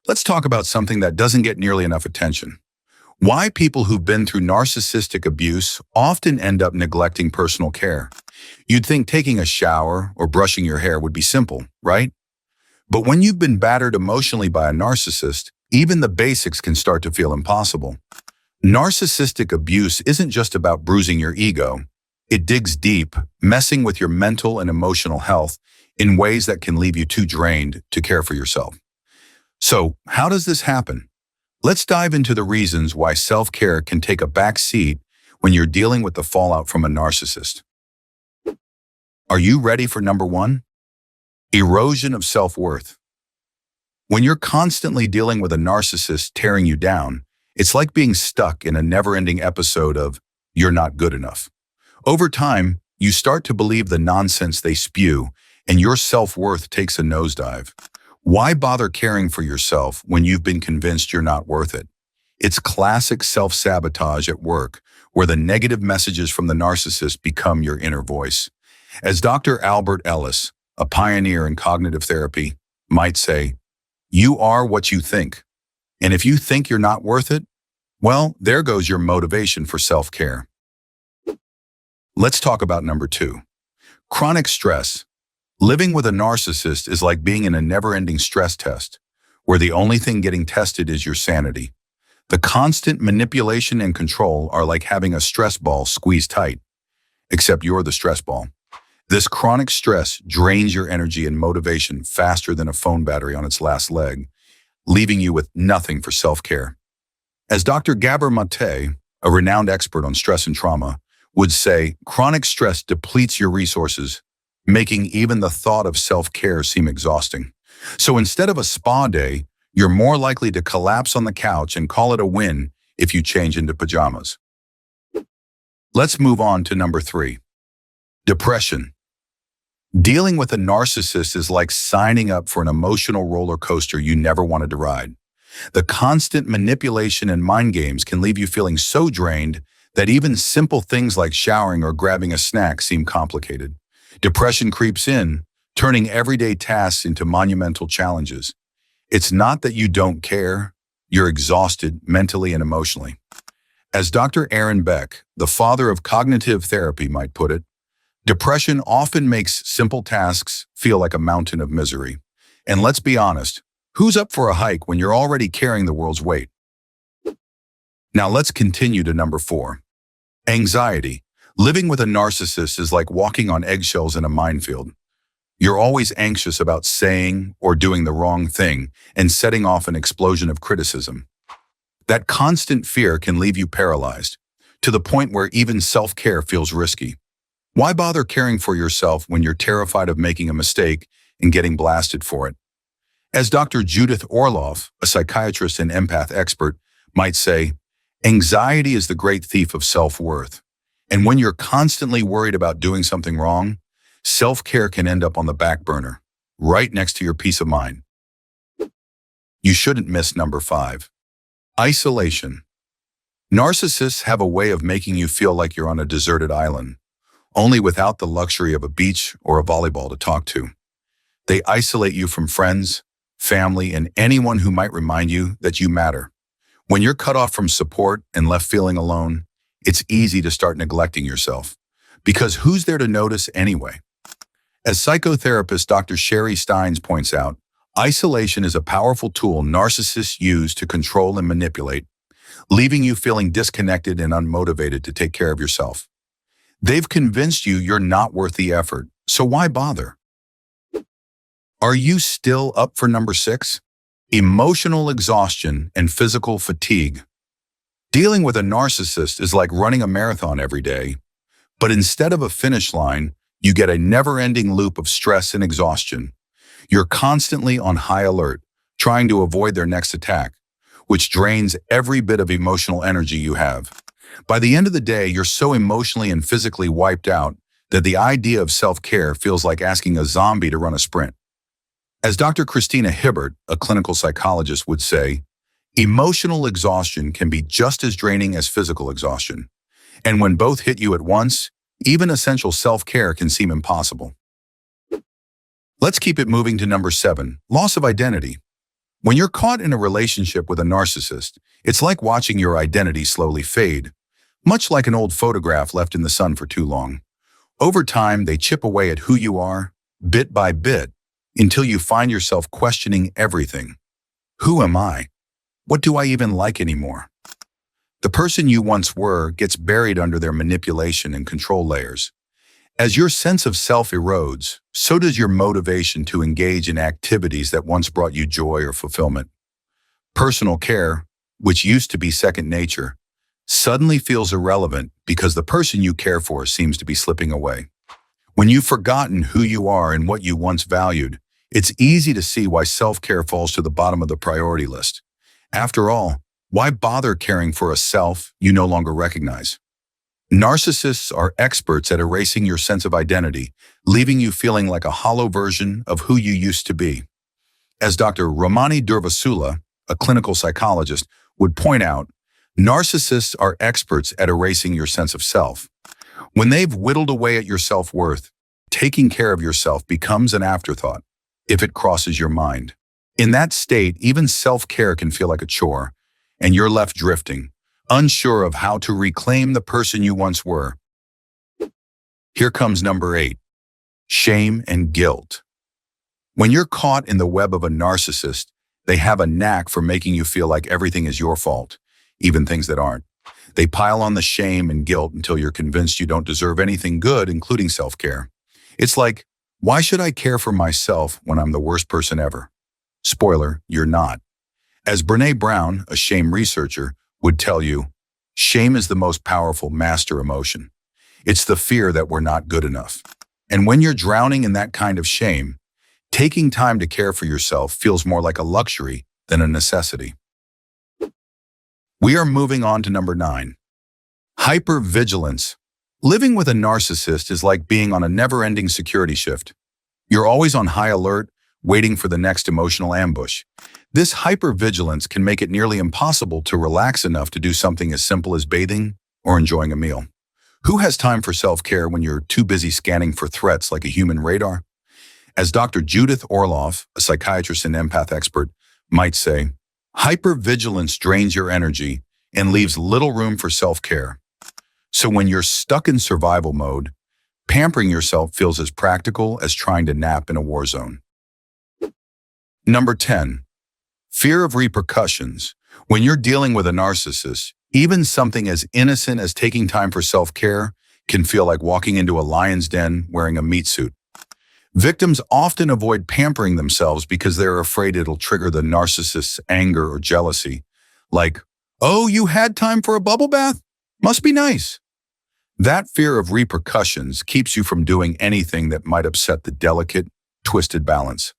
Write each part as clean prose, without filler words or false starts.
Let's talk about something that doesn't get nearly enough attention. Why people who've been through narcissistic abuse often end up neglecting personal care. You'd think taking a shower or brushing your hair would be simple, right? But when you've been battered emotionally by a narcissist, even the basics can start to feel impossible. Narcissistic abuse isn't just about bruising your ego. It digs deep, messing with your mental and emotional health in ways that can leave you too drained to care for yourself. So, how does this happen? Let's dive into the reasons why self-care can take a back seat when you're dealing with the fallout from a narcissist. Are you ready for number 1? Erosion of self-worth. When you're constantly dealing with a narcissist tearing you down, it's like being stuck in a never-ending episode of "you're not good enough." Over time, you start to believe the nonsense they spew, and your self-worth takes a nosedive. Why bother caring for yourself when you've been convinced you're not worth it? It's classic self-sabotage at work, where the negative messages from the narcissist become your inner voice. As Dr. Albert Ellis, a pioneer in cognitive therapy, might say, "You are what you think. And if you think you're not worth it, well, there goes your motivation for self-care." Let's talk about number 2. Chronic stress. Living with a narcissist is like being in a never-ending stress test, where the only thing getting tested is your sanity. The constant manipulation and control are like having a stress ball squeezed tight, except you're the stress ball. This chronic stress drains your energy and motivation faster than a phone battery on its last leg, leaving you with nothing for self-care. As Dr. Gabor Mate, a renowned expert on stress and trauma, would say, chronic stress depletes your resources, making even the thought of self-care seem exhausting. So instead of a spa day, you're more likely to collapse on the couch and call it a win if you change into pajamas. Let's move on to number 3. Depression. Dealing with a narcissist is like signing up for an emotional roller coaster you never wanted to ride. The constant manipulation and mind games can leave you feeling so drained that even simple things like showering or grabbing a snack seem complicated. Depression creeps in, turning everyday tasks into monumental challenges. It's not that you don't care, you're exhausted mentally and emotionally. As Dr. Aaron Beck, the father of cognitive therapy, might put it, depression often makes simple tasks feel like a mountain of misery. And let's be honest, who's up for a hike when you're already carrying the world's weight? Now let's continue to number 4. Anxiety. Living with a narcissist is like walking on eggshells in a minefield. You're always anxious about saying or doing the wrong thing and setting off an explosion of criticism. That constant fear can leave you paralyzed, to the point where even self-care feels risky. Why bother caring for yourself when you're terrified of making a mistake and getting blasted for it? As Dr. Judith Orloff, a psychiatrist and empath expert, might say, anxiety is the great thief of self-worth. And when you're constantly worried about doing something wrong, self-care can end up on the back burner, right next to your peace of mind. You shouldn't miss number 5. Isolation. Narcissists have a way of making you feel like you're on a deserted island, only without the luxury of a beach or a volleyball to talk to. They isolate you from friends, family, and anyone who might remind you that you matter. When you're cut off from support and left feeling alone, it's easy to start neglecting yourself, because who's there to notice anyway? As psychotherapist Dr. Sherry Steins points out, isolation is a powerful tool narcissists use to control and manipulate, leaving you feeling disconnected and unmotivated to take care of yourself. They've convinced you you're not worth the effort, so why bother? Are you still up for number 6? Emotional exhaustion and physical fatigue. Dealing with a narcissist is like running a marathon every day, but instead of a finish line, you get a never-ending loop of stress and exhaustion. You're constantly on high alert, trying to avoid their next attack, which drains every bit of emotional energy you have. By the end of the day, you're so emotionally and physically wiped out that the idea of self-care feels like asking a zombie to run a sprint. As Dr. Christina Hibbert, a clinical psychologist, would say, emotional exhaustion can be just as draining as physical exhaustion. And when both hit you at once, even essential self-care can seem impossible. Let's keep it moving to number 7, loss of identity. When you're caught in a relationship with a narcissist, it's like watching your identity slowly fade, much like an old photograph left in the sun for too long. Over time, they chip away at who you are, bit by bit, until you find yourself questioning everything. Who am I? What do I even like anymore? The person you once were gets buried under their manipulation and control layers. As your sense of self erodes, so does your motivation to engage in activities that once brought you joy or fulfillment. Personal care, which used to be second nature, suddenly feels irrelevant because the person you care for seems to be slipping away. When you've forgotten who you are and what you once valued, it's easy to see why self-care falls to the bottom of the priority list. After all, why bother caring for a self you no longer recognize? Narcissists are experts at erasing your sense of identity, leaving you feeling like a hollow version of who you used to be. As Dr. Ramani Durvasula, a clinical psychologist, would point out, narcissists are experts at erasing your sense of self. When they've whittled away at your self-worth, taking care of yourself becomes an afterthought, if it crosses your mind. In that state, even self-care can feel like a chore, and you're left drifting, unsure of how to reclaim the person you once were. Here comes number 8, shame and guilt. When you're caught in the web of a narcissist, they have a knack for making you feel like everything is your fault, even things that aren't. They pile on the shame and guilt until you're convinced you don't deserve anything good, including self-care. It's like, why should I care for myself when I'm the worst person ever? Spoiler, you're not. As Brené Brown, a shame researcher, would tell you, shame is the most powerful master emotion. It's the fear that we're not good enough. And when you're drowning in that kind of shame, taking time to care for yourself feels more like a luxury than a necessity. We are moving on to number 9. Hypervigilance. Living with a narcissist is like being on a never-ending security shift. You're always on high alert, waiting for the next emotional ambush. This hypervigilance can make it nearly impossible to relax enough to do something as simple as bathing or enjoying a meal. Who has time for self-care when you're too busy scanning for threats like a human radar? As Dr. Judith Orloff, a psychiatrist and empath expert, might say, hypervigilance drains your energy and leaves little room for self-care. So when you're stuck in survival mode, pampering yourself feels as practical as trying to nap in a war zone. Number 10. Fear of repercussions. When you're dealing with a narcissist, even something as innocent as taking time for self-care can feel like walking into a lion's den wearing a meat suit. Victims often avoid pampering themselves because they're afraid it'll trigger the narcissist's anger or jealousy. Like, oh, you had time for a bubble bath? Must be nice. That fear of repercussions keeps you from doing anything that might upset the delicate, twisted balance.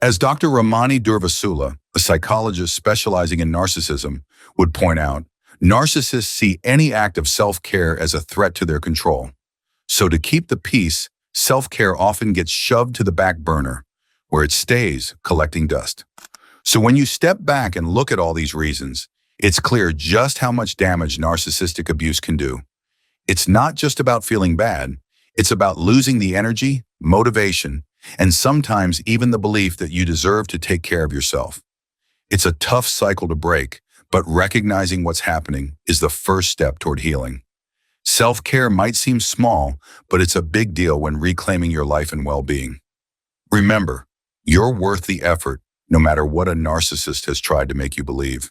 As Dr. Ramani Durvasula, a psychologist specializing in narcissism, would point out, narcissists see any act of self-care as a threat to their control. So to keep the peace, self-care often gets shoved to the back burner, where it stays collecting dust. So when you step back and look at all these reasons, it's clear just how much damage narcissistic abuse can do. It's not just about feeling bad, it's about losing the energy, motivation, and sometimes even the belief that you deserve to take care of yourself. It's a tough cycle to break, but recognizing what's happening is the first step toward healing. Self-care might seem small, but it's a big deal when reclaiming your life and well-being. Remember, you're worth the effort, no matter what a narcissist has tried to make you believe.